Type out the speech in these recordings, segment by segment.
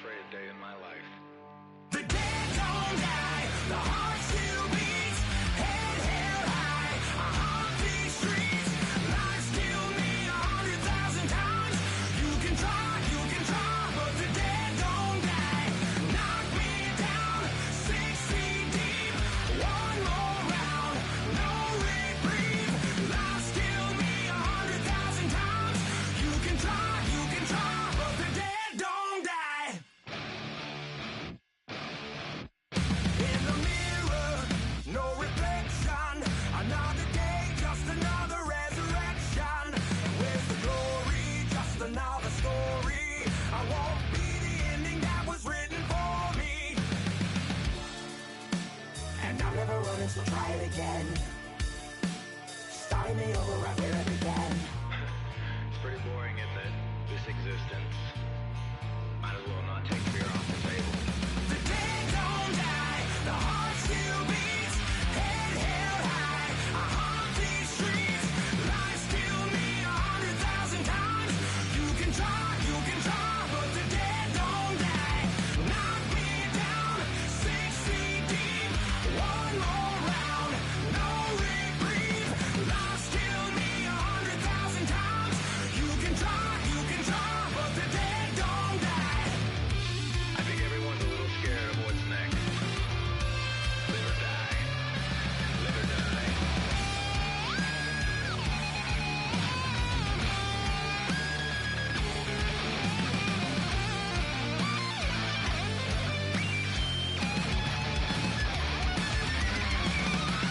afraid day in my life. The dead don't die, the heart still beats, head held high, I haunt these streets, lies kill me 100,000 times, you can try, but the dead don't die, knock me down, 6 feet deep, one more round, no reprieve, lies kill me 100,000 times, you can try, but the dead don't die. In the mirror, no reflection. Another day, just another resurrection. Where's the glory? Just another story. I won't be the ending that was written for me. And I'm never running, so try it again. Starting me over right where it began. It's pretty boring, isn't it? This existence. Might as well not take fear off the table. The dead don't die, the heart still beats, head held high, I haunt these streets, lies kill me 100,000 times, you can try, but the dead don't die, knock me down, 6 feet deep, one more round, no reprieve, lies kill me 100,000 times, you can try, but the dead don't die. I think everyone's a little scared of what's next. Live or die. Live or die.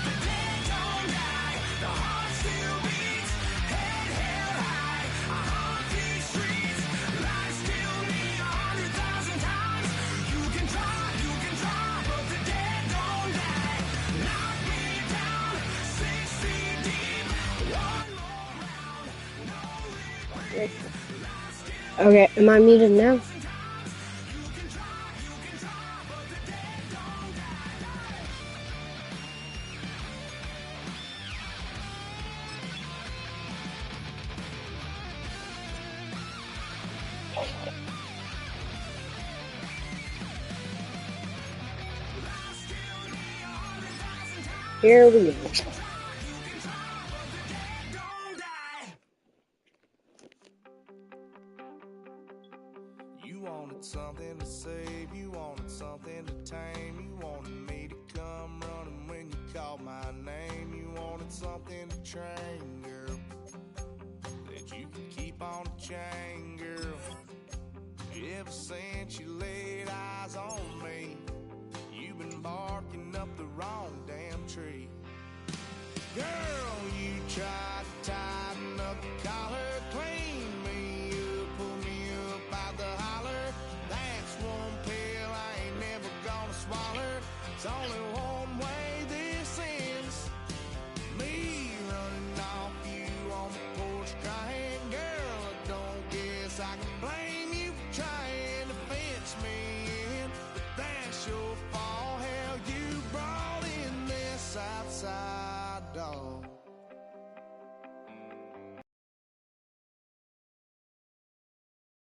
The dead don't die, the heart still beats, head held high, I haunt these streets, lies kill me 100,000 times, you can try, but the dead don't die, knock me down, 6 feet deep, one more round, no reprieve, lies kill Okay, am I muted now? 1,000 times, you can try, but the dead don't die. Here we go. Don't die. You wanted something to save, you wanted something to tame, you wanted me to come running when you called my name, you wanted something to train, girl, that you could keep on the chain, girl. Ever since you laid eyes on me, you've been barking up the wrong damn tree. Girl, you tried to tighten up the collar, clean me up, pull me up out the holler. That's one pill I ain't never gonna swallow. It's only one way this ends. Me running off you on the porch crying. Girl, I don't guess I can blame you for trying to fence me in. But that's your fault, hell, you brought in this outside dog.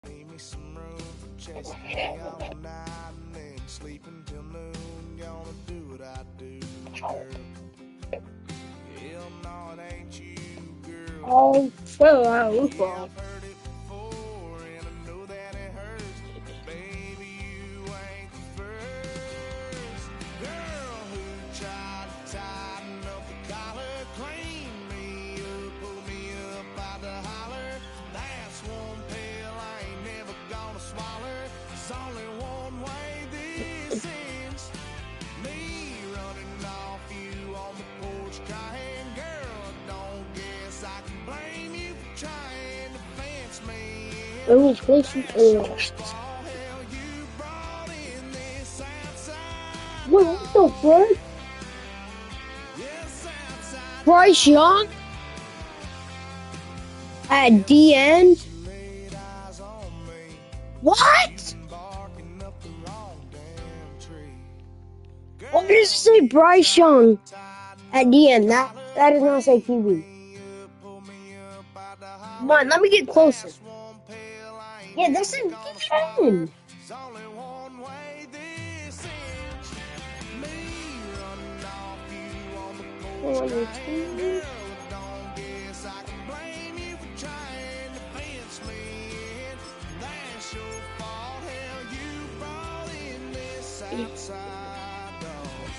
Leave me some room for chasing me all night and then sleeping till noon. Gonna do what I do, girl. Hell no, it ain't you, girl. Oh, well, Yeah, well. I've heard it before, and I know that it hurts. But baby, you ain't the first girl who tried to tighten up the collar, clean me up, pull me up out the holler. That's one pill I ain't never gonna swallow. There's only one way this ends. Me running off you on the porch crying. Girl, I don't guess I can blame you for trying to fence me in. It was close to All hell, you brought in this outside what the fuck? yes, outside Bryce Young at the end? laid eyes on me, What? barking up the wrong damn tree. Why does it say Bryce Young at the end? That does not say QB. Come on, let me get closer. Yeah, that's a DN. There's only one Oh, you're girl, don't guess I can blame you for trying to fence me in. That's your fault. Hell, you brought in this outside dog.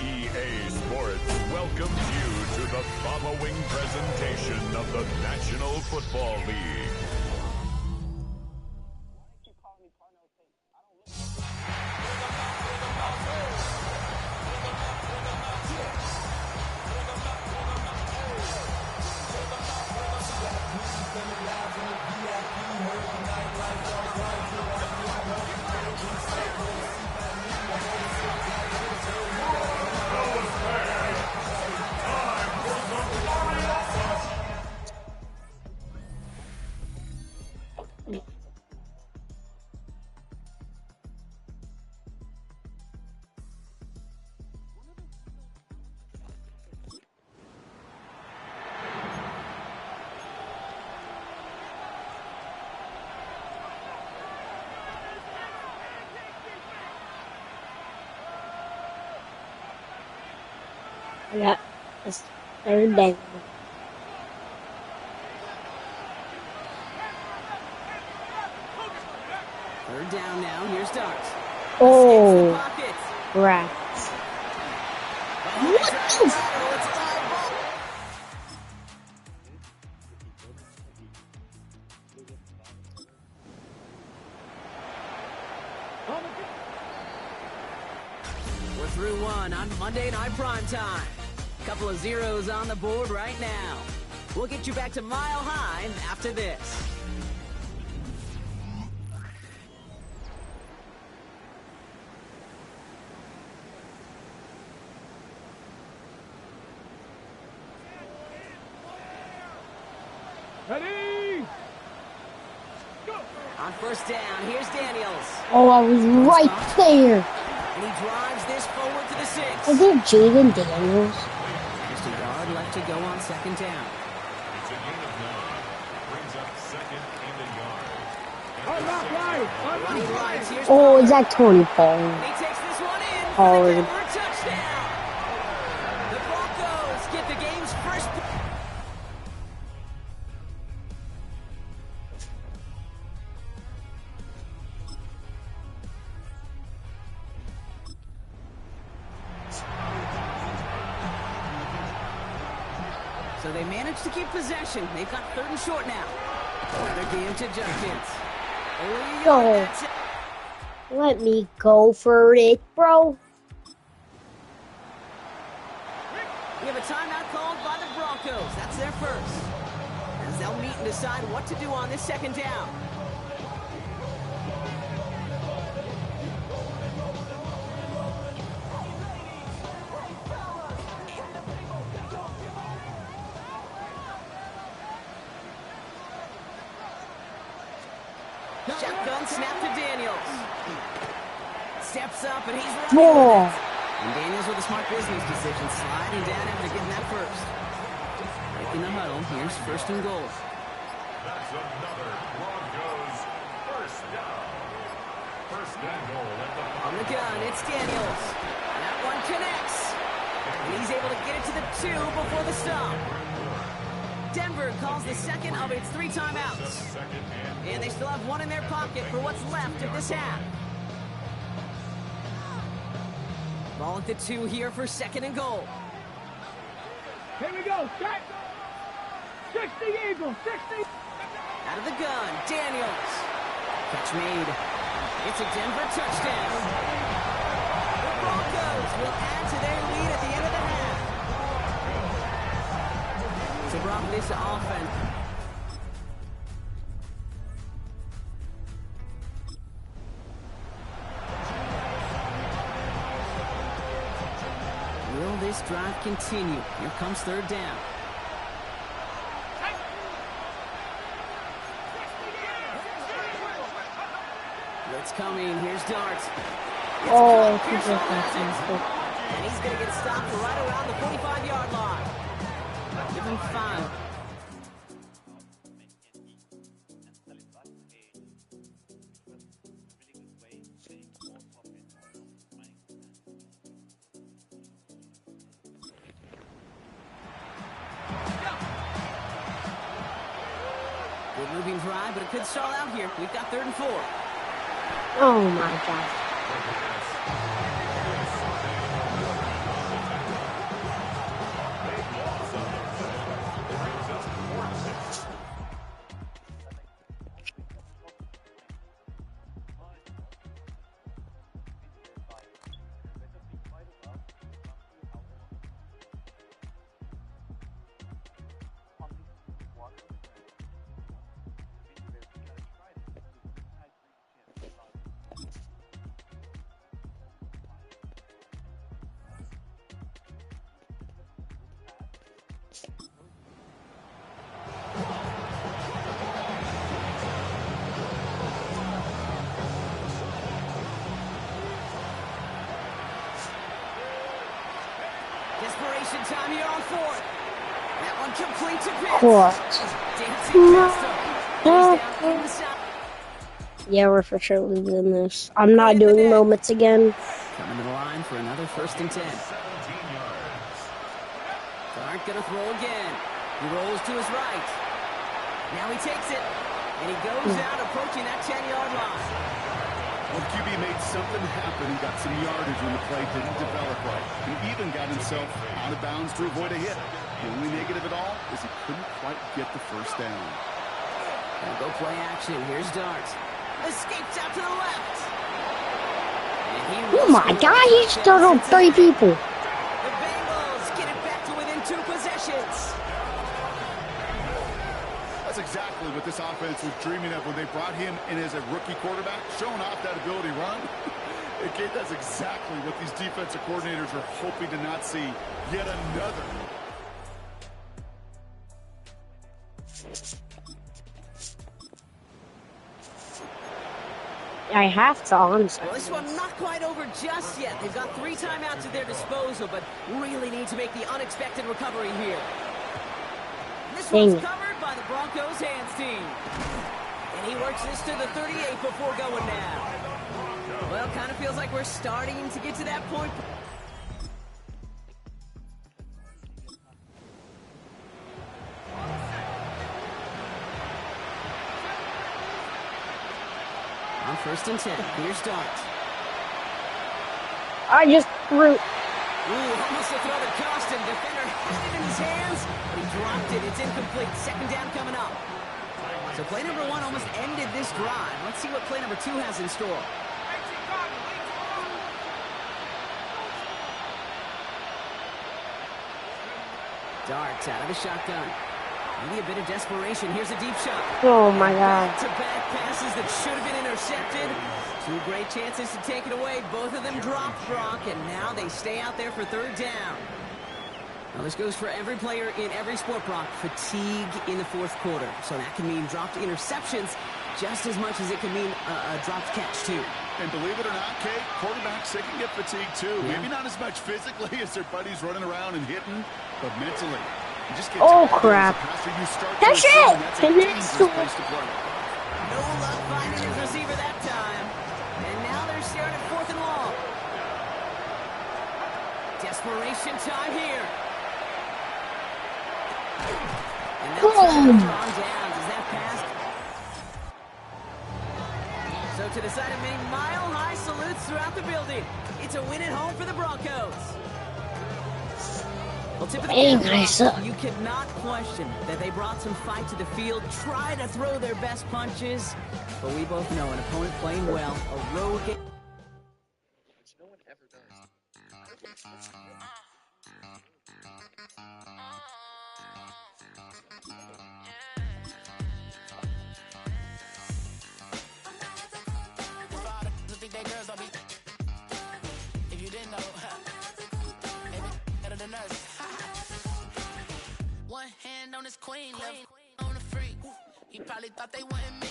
EA Sports welcomes you to the following presentation of the National Football League. I got this third down. Third down now. Here's Dart. Oh, Pocket. rats. What? It's a live ball. We're through one on Monday Night Primetime. Couple of zeros on the board right now. We'll get you back to Mile High after this. Ready? Go! On first down, here's Daniels. Oh, I was right there. And he drives this forward to the 6. Is it Jaden Daniels? Just a yard left to go on second down. It's a gain of 9. Brings up second and a yard. Unlock right! Running Unlock right, right! here's Oh, is that Tony Paul? He takes this one in for the Hard. Denver touchdown. The Broncos get the game's first. So they managed to keep possession. They've got third and short now. Another game to Junkins. Go. Let me go for it, bro. We have a timeout called by the Broncos. That's their first. As they'll meet and decide what to do on this second down. Shotgun snap to Daniels. Steps up and he's running with Whoa. it. And Daniels with a smart business decision, sliding down after getting that first. Breaking the huddle, here's first and goal. That's another Broncos first down. First and goal at the On the gun, it's Daniels. That one connects. And he's able to get it to the 2 before the stop. Denver calls the second of its 3 timeouts. second and And they still have one in their pocket for what's left of this half. Ball at the 2 here for second and goal. Here we go, set! 60 Eagles, 60! Out of the gun, Daniels. Catch made. It's a Denver touchdown. The Broncos will add to their lead at the end of the half. So Brock, this offense. Will this drive continue? Here comes third down. Blitz coming. Here's Dart. Oh, people fantastic. And he's going to get stopped right around the 45-yard line. Give him 5. Good moving drive, but it could stall out here. We've got 3rd and 4. Oh my gosh. Desperation time here on 4th. That one complete to Pitts. What? Dancing past him. He's down inside. Yeah, we're for sure losing this. I'm not doing moments again. Coming to the line for another 1st and 10. Clark gonna throw again. He rolls to his right. Now he takes it. And he goes out approaching that 10-yard line. Well, QB made something happen and got some yardage when the play didn't develop right. He even got himself out of bounds to avoid a hit. The only negative at all is he couldn't quite get the 1st down. Gonna go play action. Here's Dart. Escapes out to the left. And he Oh my god, he startled 3 people. The Bengals get it back to within 2 possessions. That's exactly what this offense was dreaming of when they brought him in as a rookie quarterback, showing off that ability to run. Okay, that's exactly what these defensive coordinators are hoping to not see yet another. I have to, honestly. Well, this one not quite over just yet. They've got 3 timeouts at their disposal, but really need to make the unexpected recovery here. This one's covered by the Broncos hands team. And he works this to the 38 before going down. Well, kind of feels like we're starting to get to that point. On 1st and 10, here's Dart. I just threw. Ooh, almost a throw that cost him. Defender had it in his hands, but he dropped it. It's incomplete. 2nd down coming up. So play number 1 almost ended this drive. Let's see what play number 2 has in store. Dart out of the shotgun. Maybe a bit of desperation. Here's a deep shot. Oh my god. Back-to-back passes that should have been intercepted. 2 great chances to take it away. Both of them dropped, Brock, and now they stay out there for 3rd down. Now this goes for every player in every sport, Brock. Fatigue in the 4th quarter. So that can mean dropped interceptions just as much as it can mean a dropped catch, too. And believe it or not, Kate, quarterbacks, they can get fatigued, too. Yeah. Maybe not as much physically as their buddies running around and hitting, but mentally. You just get Oh, tired crap. after you start to That's assume it. that's a And dangerous it's- place to play. No luck finding his receiver that time. And now they're staring at 4th and long. Desperation time here. And they'll try to draw downs as that pass. So to the side of many mile-high salutes throughout the building. It's a win at home for the Broncos. Well, tip of the Hey, cap, nice. you cannot question that they brought some fight to the field, try to throw their best punches, but we both know an opponent playing well, a road game. Which no one ever does. If you didn't know, better than us. One hand on his queen, left on the freak. He probably thought they wanted me.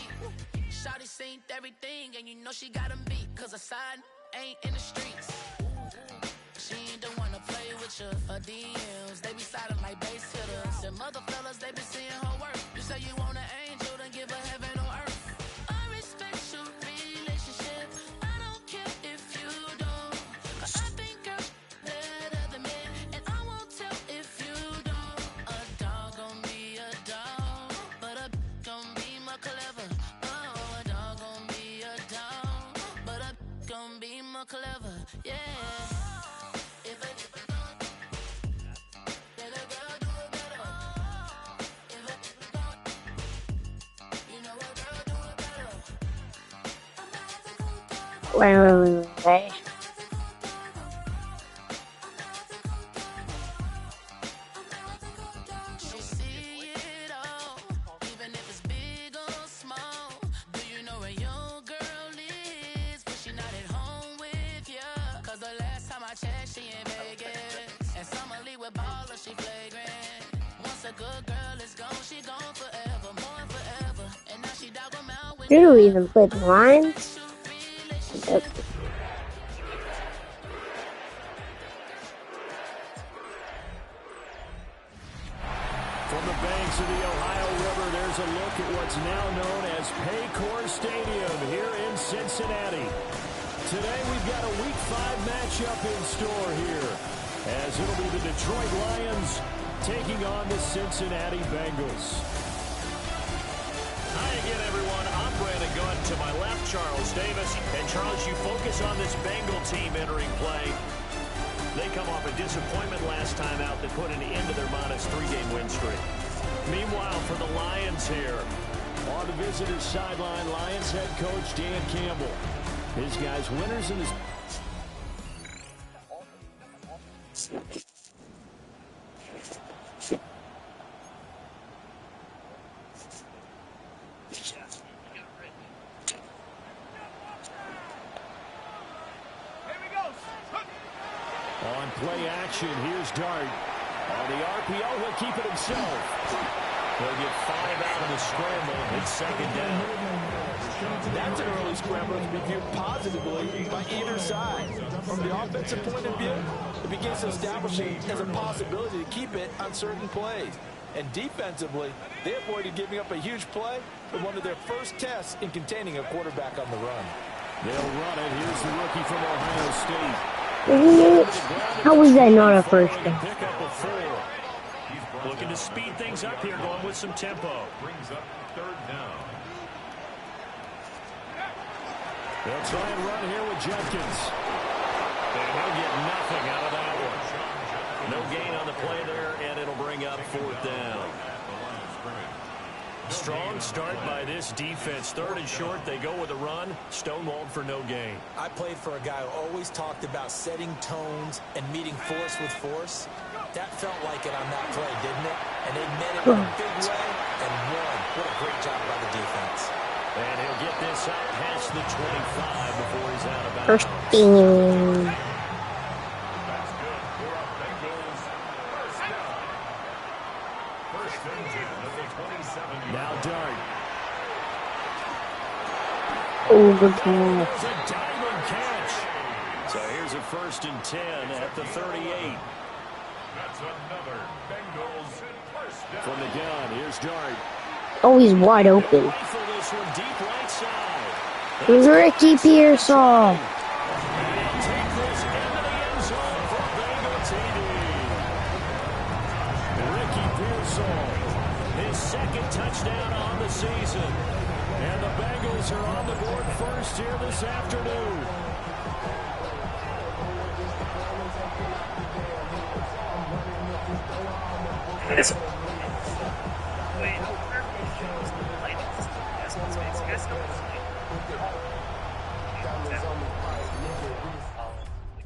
Shawty seen everything, and you know she got him beat. Cause her side ain't in the streets. She ain't the one to play with you. Her DMs, they be sliding like base hitters. And mother fellas, they be seeing her work. You say you want an angel, then give her heaven on earth. I respect your relationship. I don't care if you don't. I think I'm better than men, and I won't tell if you don't. A dog gon' be a dog, but a gon' be clever, yeah. If a then a girl do it better. If a you know a girl do it better. Wait. She see it all, even if it's big or small. Do you know where your girl is? But she not at home with ya. Cause the last time I checked, she in Vegas. And Summer Lee with baller, she flagrant. Once a good girl is gone, she gone forever, more forever. And now she dog 'em out with Did we even play the Lions? Yep. From the banks of the Ohio River, there's a look at what's now known as Paycor Stadium here in Cincinnati. Today we've got a Week 5 matchup in store here, as it'll be the Detroit Lions taking on the Cincinnati Bengals. Hi again, everyone. I'm Brandon Gunn. To my left, Charles Davis. And Charles, you focus on this Bengal team entering play. They come off a disappointment last time out that put an end to their minus 3-game win streak. Meanwhile, for the Lions here, On the visitor's sideline, Lions head coach Dan Campbell. His guys winners in this. On play action, here's Dart. On the RPO, he'll keep it himself. they'll get 5 out of the scramble. It's second down. That's an early scramble to be viewed positively by either side. From the offensive point of view, it begins to establish it as a possibility to keep it on certain plays. And defensively, they avoided giving up a huge play in one of their first tests in containing a quarterback on the run. They'll run it. Here's the rookie from Ohio State. How was that not a first down? Pick up a 4. Looking to speed things up here, going with some tempo. Brings up third down. They'll try and run here with Jenkins. And they'll get nothing out of that one. No gain on the play there, and it'll bring up 4th down. Strong start by this defense. 3rd and short, they go with a run. Stonewalled for no gain. I played for a guy who always talked about setting tones and meeting force with force. That felt like it on that play, didn't it? And they met it in a big way and won. What a great job by the defense. And he'll get this out past the 25 before he's out of bounds. First thing. Now Dart. Oh, good pass. There's a diving catch. So here's a 1st and 10 at the 38. That's another Bengals first down. From the gun, here's Dart. Oh, he's wide open. Rifle this one deep right side. Ricky Pearsall. Take this into the end zone for Bengal TD. Ricky Pearsall. His 2nd touchdown on the season. And the Bengals are on the board first here this afternoon.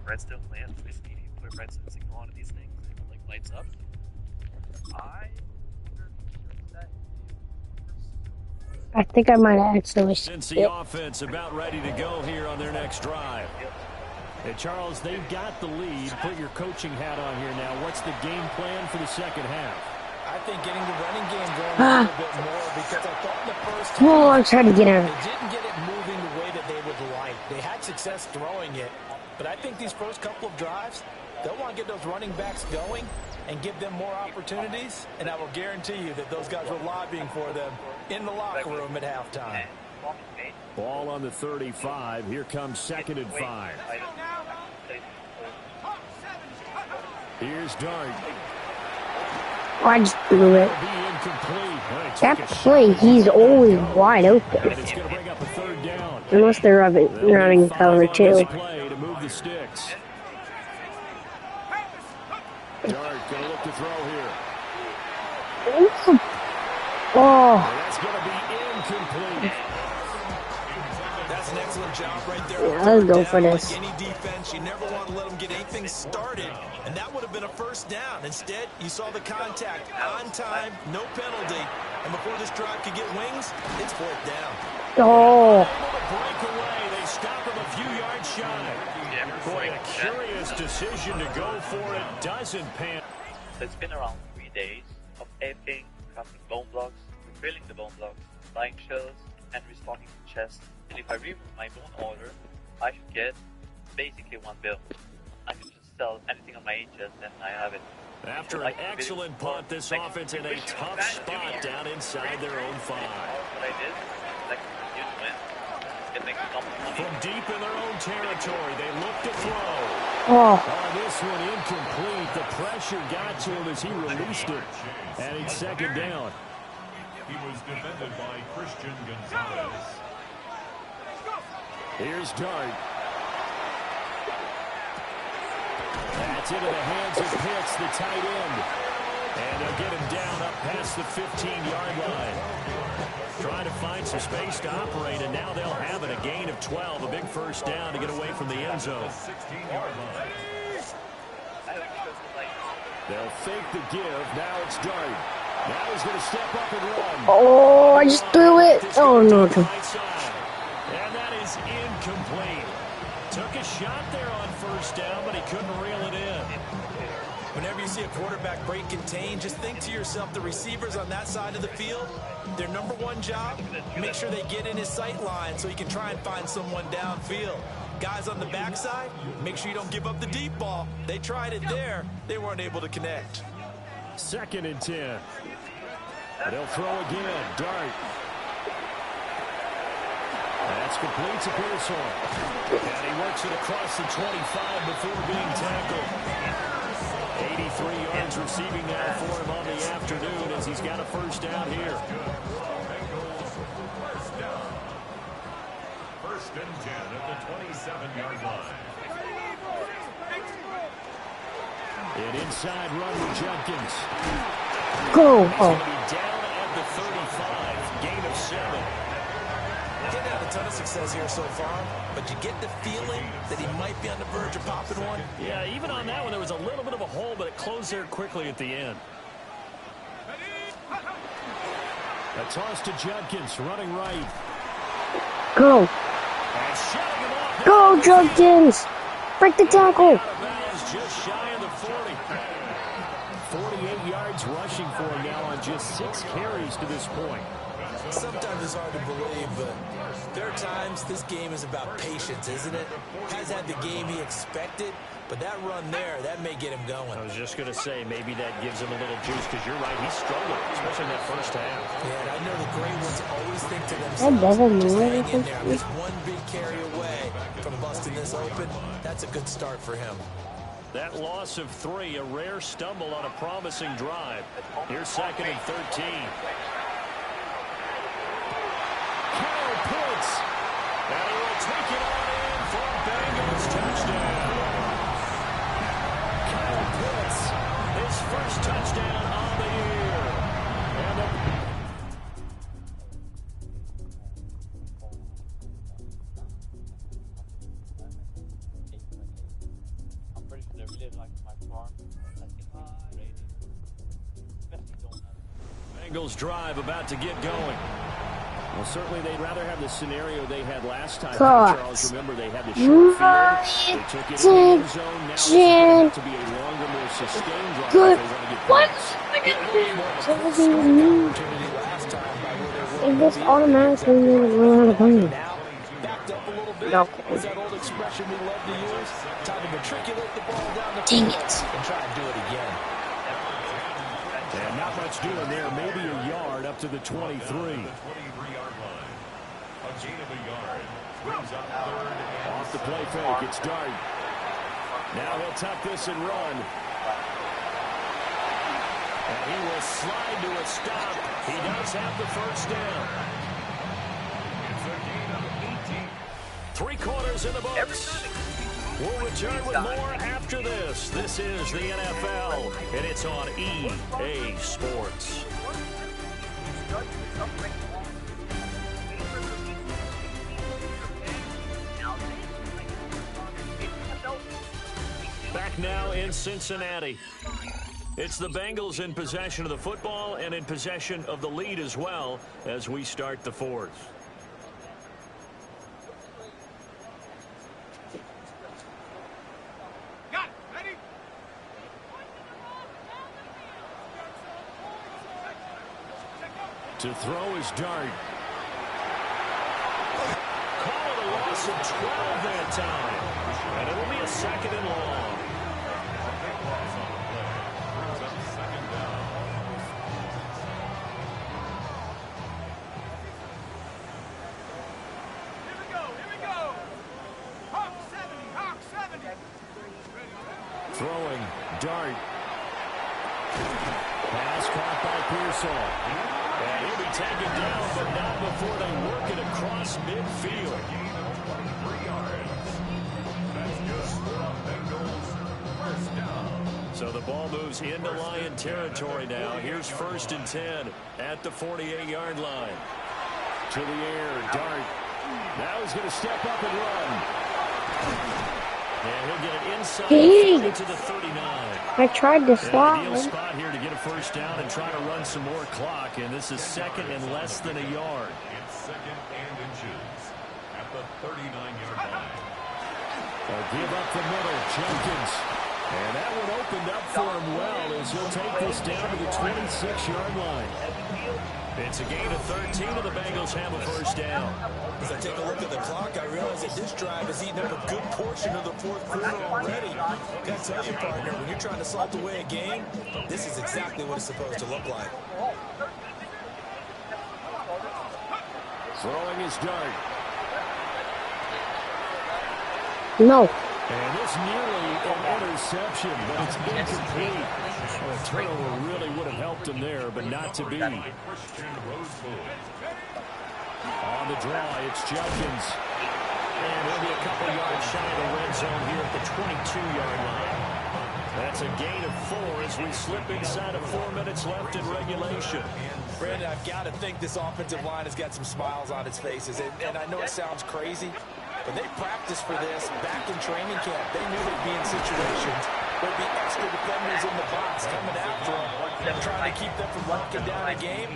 Redstone land, basically you put a redstone signal onto these things and it like lights up. I think I might have accidentally Since the offense about ready to go here on their next drive. Hey, Charles, they've got the lead. Put your coaching hat on here now. What's the game plan for the second half? I think getting the running game going a little bit more because I thought in the first Oh, I'm trying to get out. they didn't get it moving the way that they would like. They had success throwing it, but I think these first couple of drives, they'll want to get those running backs going and give them more opportunities, and I will guarantee you that those guys were lobbying for them in the locker room at halftime. Ball on the 35. Here comes 2nd and 5. Here's Dart. Oh, I just threw it. Be incomplete. Well, he That took a play, shot. he's always wide open. And it's going to bring up a third down. Unless they're running Five cover on this 2. play to move the sticks. Dart going to look to throw here. Oh, That's going to be incomplete. That's an excellent job right there. yeah, let's go for this. Like any defense, you never want to let them get anything started, and that would have been a first down. Instead, you saw the contact on time, no penalty, and before this drive could get wings, it's fourth down. Oh. Able to break away. They stop him a few yards shy. Boy, a curious decision to go for it. Doesn't pan. So it's been around 3 days of aping, crafting bone blocks, refilling the bone blocks, buying shells, and restocking the chest. And if I remove my bone order, I should get basically 1 bill. I can just sell anything on my chest and I have it. After an excellent punt, this offense in a tough spot down inside their own 5. What I did, like you win, it makes me money. From deep in their own territory, they look to throw. Oh. This one incomplete. The pressure got to him as he released it. And it's second down. He was defended by Christian Gonzalez. Here's Dart. That's into the hands of Pitts, the tight end. And they'll get him down up past the 15-yard line. Trying to find some space to operate, and now they'll have it. A gain of 12, a big first down to get away from the end zone. 16-yard line. They'll fake the give. Now it's Dart. Now he's going to step up and run. Oh, I just threw it. Oh, no. And that is incomplete. Took a shot there on first down, but he couldn't reel it in. Whenever you see a quarterback break contain, just think to yourself, the receivers on that side of the field, their number one job, make sure they get in his sight line so he can try and find someone downfield. Guys on the backside, make sure you don't give up the deep ball. They tried it there. They weren't able to connect. 2nd and 10. They'll throw again. Dart. That's complete to Pearsall. And he works it across the 25 before being tackled. 83 yards receiving now for him on the afternoon as he's got a first down here. First and 10 at the 27-yard line. An inside run with Jenkins. Go. He's going to be down at the 35. Gain of 7. Didn't have a ton of success here so far, but you get the feeling that he might be on the verge of popping one. Yeah, even on that one, there was a little bit of a hole, but it closed there quickly at the end. A toss to Jenkins, running right. Go. And shutting him off. Go, Jenkins. Break the tackle. Just shy of the 40. 48 yards rushing for him now on just 6 carries to this point. Sometimes it's hard to believe, but there are times this game is about patience, isn't it? Has had the game he expected, but that run there, that may get him going. I was just going to say, maybe that gives him a little juice, because you're right, he struggled, especially in that first half. Yeah, and I know the great ones always think to That themselves, doesn't just mean hang in anything. there. Just one big carry away from busting this open. That's a good start for him. That loss of 3, a rare stumble on a promising drive. Here's 2nd and 13. Kyle Pitts. And he will take it on in for a Bengals touchdown. Kyle Pitts, his first touchdown on the year. And I'm pretty sure they really like my farm. I think it's great. Especially donuts. Bengals drive about to get going. Well, certainly they'd rather have the scenario they had last time. Cut. Charles, remember they had the short field. They took it in the end zone. Now it's going to be a longer, more sustained drive. Good. They want to get What? points. Is this automatically run out of time? Backed up a little bit. No. It's that old expression we love to use. Time to matriculate the ball down the Dang field it. and try and do it again. And not much doing there. Maybe a yard up to the 23. 23-yard line. A gain of a yard. Brings up third and Off the play fake, it's Dart. Now he'll tuck this and run. And He will slide to a stop. He does have the first down. It's a gain of 18. 3 quarters in the books. We'll return with more after this. This is the NFL, and it's on EA Sports. Back now in Cincinnati. It's the Bengals in possession of the football and in possession of the lead as well as we start the fourth. Got it. Ready? To throw is Dart. Call it a loss of 12 that time. And it will be a 2nd and long. Throwing, Dart. Pass caught by Pearsall. And he'll be taken down, but not before they work it across midfield. So the ball moves into Lion territory now. Here's 1st and 10 at the 48-yard line. To the air, Dart. Now he's going to step up and run. And he'll get it inside to the 39. I tried to slide. Ideal spot here to get a first down and try to run some more clock. And this is 2nd and less than a yard. It's 2nd and inches at the 39-yard line. They'll give up the middle. Jenkins. And that one opened up for him well as he'll take this down to the 26-yard line. It's a gain of 13, and the Bengals have a first down. As I take a look at the clock, I realize that this drive has eaten up a good portion of the 4th quarter already. I gotta tell you, partner, when you're trying to salt away a game, this is exactly what it's supposed to look like. Throwing his Dart. No. And this nearly an interception, but it's incomplete. A turnover really would have helped him there, but not to be. On the draw, it's Jenkins. And he'll be a couple yards shy of the red zone here at the 22-yard line. That's a gain of 4 as we slip inside of 4 minutes left in regulation. Brandon, I've got to think this offensive line has got some smiles on its faces. And I know it sounds crazy, but they practiced for this back in training camp. They knew they'd be in situations where there'd be extra defenders in the box coming after them, trying to keep them from locking down a game.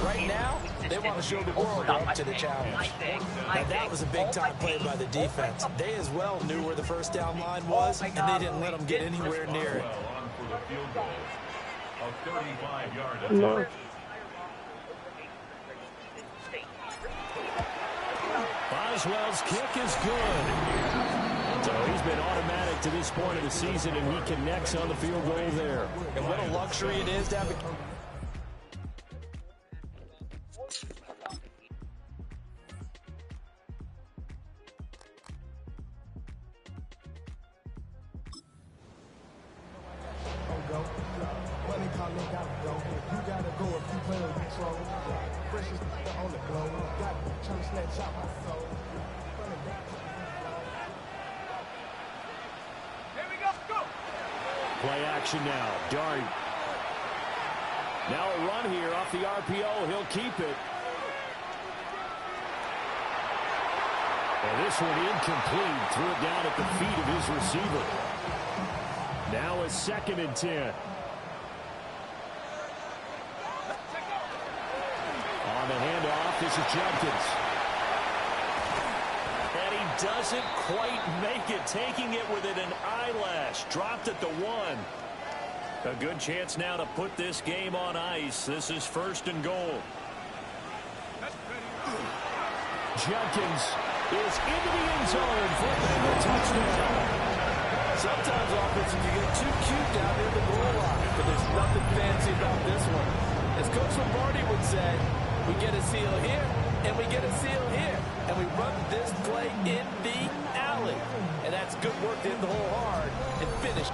Right now, they want to show the world they're up to the challenge. Now, that was a big-time play by the defense. They as well knew where the first down line was, and they didn't let them get anywhere near it. No. Boswell's kick is good. So he's been automatic to this point of the season, and he connects on the field goal there. And what a luxury it is to have a... Play action now. Dart. Now a run here off the RPO. He'll keep it. And this one incomplete. Threw it down at the feet of his receiver. Now a 2nd and 10. On the handoff, this is Jenkins. And he doesn't quite make it, taking it within an eyelash. Dropped at the 1. A good chance now to put this game on ice. This is 1st and goal. Jenkins is into the end zone for a touchdown. Sometimes offenses can get too cute down near the goal line, but there's nothing fancy about this one. As Coach Lombardi would say, we get a seal here, and we get a seal here, and we run this play in the alley. And that's good work to hit the hole hard and finish.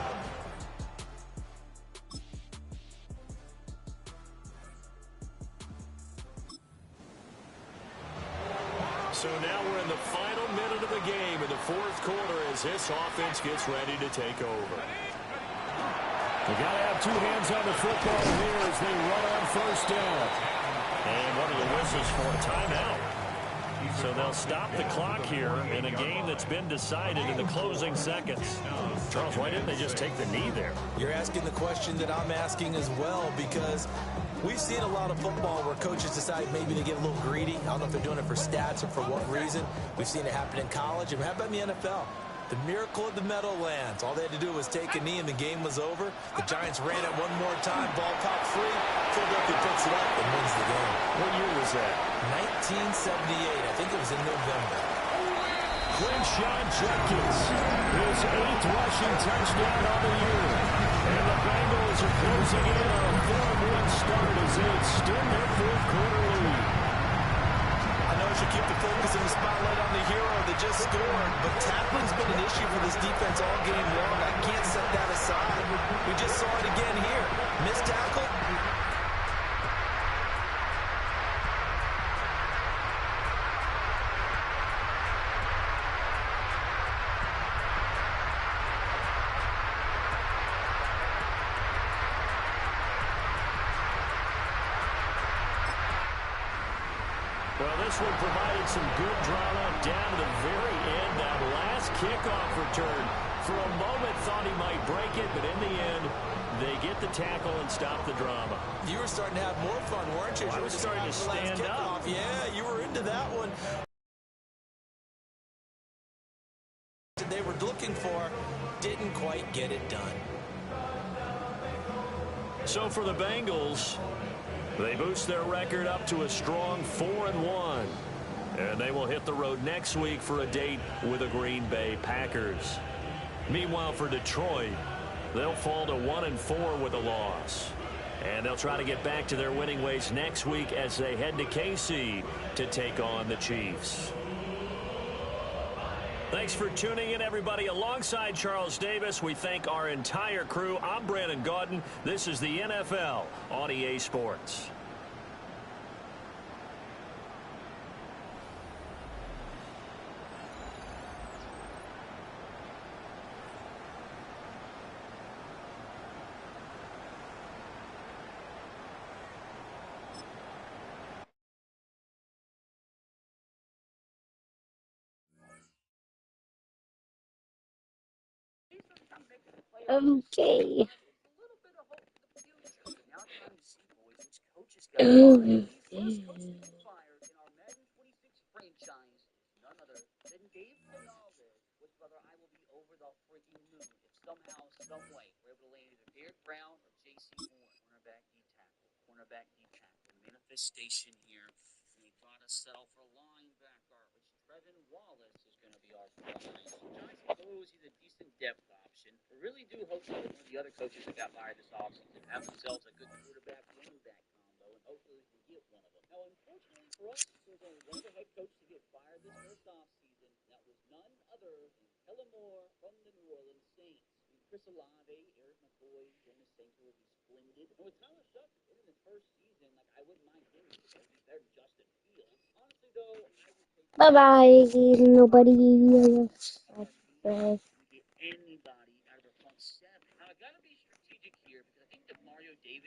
So now we're in the final minute of the game in the fourth quarter as this offense gets ready to take over. They got to have two hands on the football here as they run on first down. And what are the whistles for? Timeout. So they'll stop the clock here in a game that's been decided in the closing seconds. Charles, why didn't they just take the knee there? You're asking the question that I'm asking as well, because we've seen a lot of football where coaches decide maybe to get a little greedy. I don't know if they're doing it for stats or for what reason. We've seen it happen in college, and how about in the NFL? The miracle of the Meadowlands. All they had to do was take a knee and the game was over. The Giants ran it one more time. Ball popped free. Philadelphia picks it up and wins the game. What year was that? 1978. I think it was in November. Quinshon Judkins, his 8th rushing touchdown on the year. And the Bengals are closing in on a 4-1 start as they extend their fourth quarter lead. I know I should keep the focus and the spotlight on the hero that just scored, but tackling's been an issue for this defense all game long. I can't set that aside. We just saw it again here. Missed tackle. Well, this one provided some good drama down to the very end. That last kickoff return, for a moment thought he might break it, but in the end, they get the tackle and stop the drama. You were starting to have more fun, weren't you? Well, I was starting to stand up. Yeah, you were into that one. They were looking for, didn't quite get it done. So for the Bengals, they boost their record up to a strong 4-1. And they will hit the road next week for a date with the Green Bay Packers. Meanwhile, for Detroit, they'll fall to 1-4 with a loss. And they'll try to get back to their winning ways next week as they head to KC to take on the Chiefs. Thanks for tuning in, everybody. Alongside Charles Davis, we thank our entire crew. I'm Brandon Gaudin. This is the NFL on EA Sports. Okay. Station here, and they got to settle for linebacker, which Trevin Wallace is going to be our Giants suppose he's a decent depth option. I really do hope that one of the other coaches that got fired this offseason have themselves a good quarterback running back combo, and hopefully we can get one of them. Now, unfortunately for us, there's only one other head coach to get fired this first offseason. That was none other than Kellen Moore from the New Orleans Saints. Chris Olave, Eric McCoy, Jonas Sainter would be splendid. And with Tyler Shuck in his first season, like, I wouldn't mind him because he's better than Justin Fields. Honestly, though, I would take... Bye-bye, nobody.